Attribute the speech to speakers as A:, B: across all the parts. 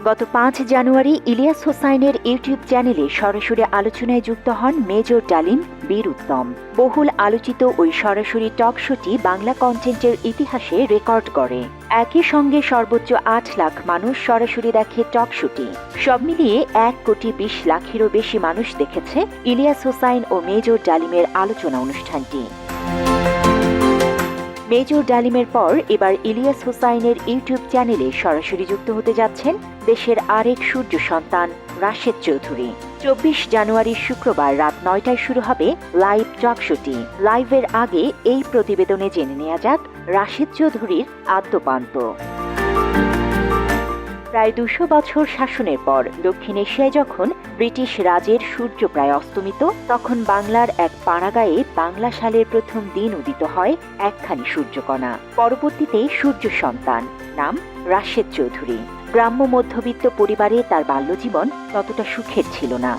A: গত ৫ জানুয়ারি ইলিয়াস হোসাইনের ইউটিউব চ্যানেলে সরাসরি আলোচনায় যুক্ত হন মেজর ডালিম বীর উত্তম। বহুল আলোচিত ওই সরাসরি টক শোটি বাংলা কন্টেন্টের ইতিহাসে রেকর্ড করে। একই সঙ্গে সর্বোচ্চ ৮ লাখ মানুষ সরাসরি দেখে টক শোটি। সব মিলিয়ে ১,২০,০০,০০০-এরও বেশি মানুষ দেখেছে ইলিয়াস হোসাইন ও মেজর ডালিমের আলোচনা অনুষ্ঠানটি। মেজর ডালিমের পর এবার ইলিয়াস হোসাইনের ইউটিউব চ্যানেলে সরাসরি যুক্ত হতে যাচ্ছেন দেশের আরেক সূর্য সন্তান রাশেদ চৌধুরী। ২৪ জানুয়ারি শুক্রবার রাত ৯টায় শুরু হবে লাইভ টক শোটি। লাইভের আগে এই প্রতিবেদনে জেনে নেওয়া যাক রাশেদ চৌধুরীর আদ্যোপান্ত। প্রায় ২০০ বছর শাসনের পর দক্ষিণ এশিয়ায় যখন ব্রিটিশ রাজের সূর্য প্রায় অস্তমিত, তখন বাংলার এক পাড়াগাঁয়ে বাংলা সালের প্রথম দিন উদিত হয় একখানি সূর্যকণা। পরবর্তীতে সূর্য সন্তান, নাম রাশেদ চৌধুরী। গ্রাম্য মধ্যবিত্ত পরিবারে তার বাল্যজীবন ততটা সুখের ছিল না।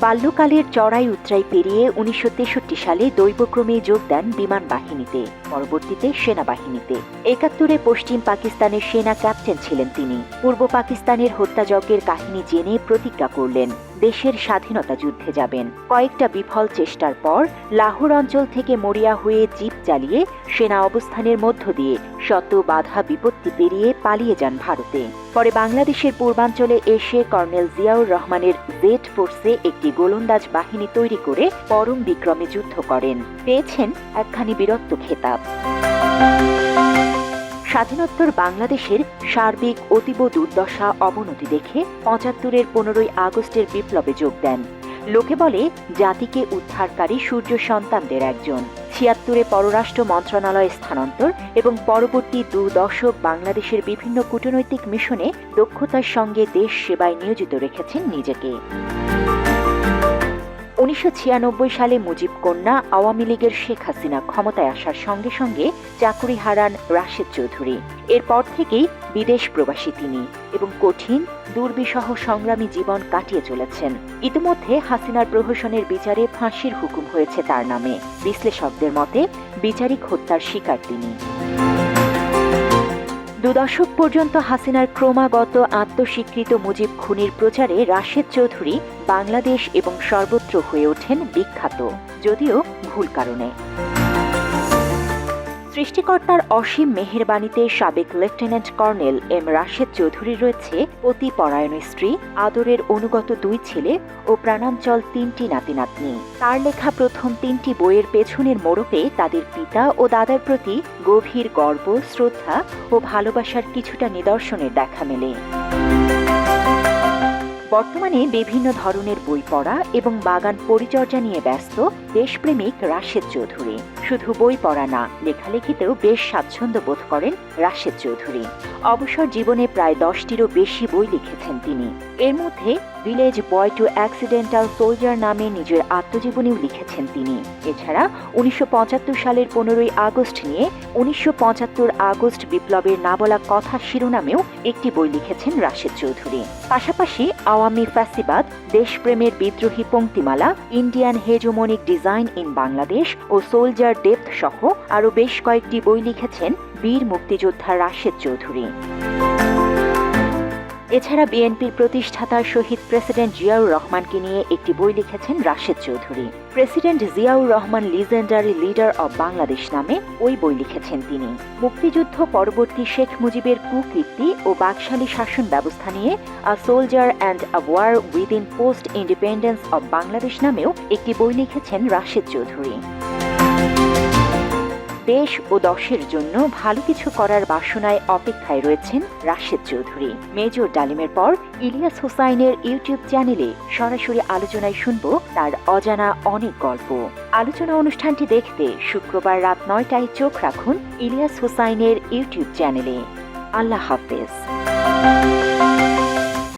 A: বাল্যকালের চড়াই উতরাই পেরিয়ে ১৯৬৩ সালে দৈবক্রমে যোগ দেন বিমান বাহিনীতে, পরবর্তীতে সেনাবাহিনীতে। ৭১-এ পশ্চিম পাকিস্তানের সেনা ক্যাপ্টেন ছিলেন তিনি। পূর্ব পাকিস্তানের হত্যাযজ্ঞের কাহিনী জেনে প্রতিজ্ঞা করলেন দেশের স্বাধীনতা যুদ্ধে যাবেন। কয়েকটা বিফল চেষ্টার পর লাহোর অঞ্চল থেকে মরিয়া হয়ে জিপ চালিয়ে সেনা অবস্থানের মধ্য দিয়ে শত বাধা বিপত্তি পেরিয়ে পালিয়ে যান ভারতে। পরে বাংলাদেশের পূর্বাঞ্চলে এসে কর্নেল জিয়াউর রহমানের জেড ফোর্সে একটি গোলন্দাজ বাহিনী তৈরি করে পরম বিক্রমে যুদ্ধ করেন। পেয়েছেন একখানি বীরত্ব খেতাব। স্বাধীনোত্তর বাংলাদেশের সার্বিক অতীব দুর্দশা অবনতি দেখে ৭৫-এর ১৫ই আগস্টের বিপ্লবে যোগ দেন। লোকে বলে জাতিকে উদ্ধারকারী সূর্য সন্তানদের একজন। ৭৬-এ পররাষ্ট্র মন্ত্রণালয়ে স্থানান্তর এবং পরবর্তী ২ দশক বাংলাদেশের বিভিন্ন কূটনৈতিক মিশনে দক্ষতার সঙ্গে দেশ সেবায় নিয়োজিত রেখেছেন নিজেকে। ১৯৯৬ সালে মুজিব কন্যা আওয়ামী লীগের শেখ হাসিনা ক্ষমতায় আসার সঙ্গে সঙ্গে চাকুরি হারান রাশেদ চৌধুরী। এরপর থেকেই বিদেশ প্রবাসী তিনি এবং কঠিন দুর্বিষহ সংগ্রামী জীবন কাটিয়ে চলেছেন। ইতিমধ্যে হাসিনার প্রহসনের বিচারে ফাঁসির হুকুম হয়েছে তার নামে। বিশ্লেষকদের মতে বিচারিক হত্যার শিকার তিনি। ২ দশক পর্যন্ত হাসিনার ক্রমাগত আত্মস্বীকৃত মুজিব খুনির প্রচারে রাশেদ চৌধুরী বাংলাদেশ এবং সর্বত্র হয়ে ওঠেন বিখ্যাত, যদিও ভুল কারণে। সৃষ্টিকর্তার অসীম মেহেরবানিতে সাবেক lieutenant colonel M Rashed Chowdhury রয়েছে পতিপরায়ণ স্ত্রী, আদরের অনুগত ২ ছেলে ও প্রাণাঞ্চল ৩টি নাতি নাতনি। তার লেখা প্রথম ৩টি বইয়ের পেছনের মোড়কে তাদের পিতা ও দাদার প্রতি গভীর গর্ব, শ্রদ্ধা ও ভালোবাসার কিছুটা নিদর্শনের দেখা মেলে। বর্তমানে বিভিন্ন ধরনের বই পড়া এবং বাগান পরিচর্যা নিয়ে ব্যস্ত দেশপ্রেমিক রাশেদ চৌধুরী। শুধু বই পড়া না, লেখালেখিতেও বেশ স্বাচ্ছন্দ্য বোধ করেন রাশেদ চৌধুরী। অবসর জীবনে প্রায় ১০টিরও বেশি বই লিখেছেন তিনি। এর মধ্যে village boy to accidental soldier নামে নিজের আত্মজীবনীও লিখেছেন তিনি। এছাড়া ১৯৭৫ সালের ১৫ই আগস্ট নিয়ে ১৯৭৫ আগস্ট বিপ্লবের না বলা কথা শিরোনামেও একটি বই লিখেছেন রাশেদ চৌধুরী। পাশাপাশি আওয়ামী ফ্যাসিবাদ, দেশপ্রেমের বিদ্রোহী পংক্তিমালা, Indian hegemonic design in Bangladesh ও সোলজার ডেপথ সহ আরও বেশ কয়েকটি বই লিখেছেন বীর মুক্তিযোদ্ধা রাশেদ চৌধুরী। এছাড়া বিএনপির প্রতিষ্ঠাতা শহীদ প্রেসিডেন্ট জিয়াউর রহমানকে নিয়ে একটি বই লিখেছেন Rashed Chowdhury. President Ziaur Rahman legendary leader of Bangladesh নামে ওই বই লিখেছেন তিনি। মুক্তিযুদ্ধ পরবর্তী শেখ মুজিবের কুকীর্তি ও বাকশালী শাসন ব্যবস্থা নিয়ে a soldier and a war within post independence of Bangladesh নামেও একটি বই লিখেছেন রাশেদ চৌধুরী। দেশ ও দশের জন্য ভালো কিছু করার বাসনায় অপেক্ষায় রয়েছেন রাশেদ চৌধুরী। মেজর ডালিমের পর ইলিয়াস হোসাইনের ইউটিউব চ্যানেলে সরাসরি আলোচনায় শুনব তার অজানা অনেক গল্প। আলোচনা অনুষ্ঠানটি দেখতে শুক্রবার রাত ৯টায় চোখ রাখুন ইলিয়াস হোসাইনের ইউটিউব চ্যানেলে। আল্লাহ হাফেজ।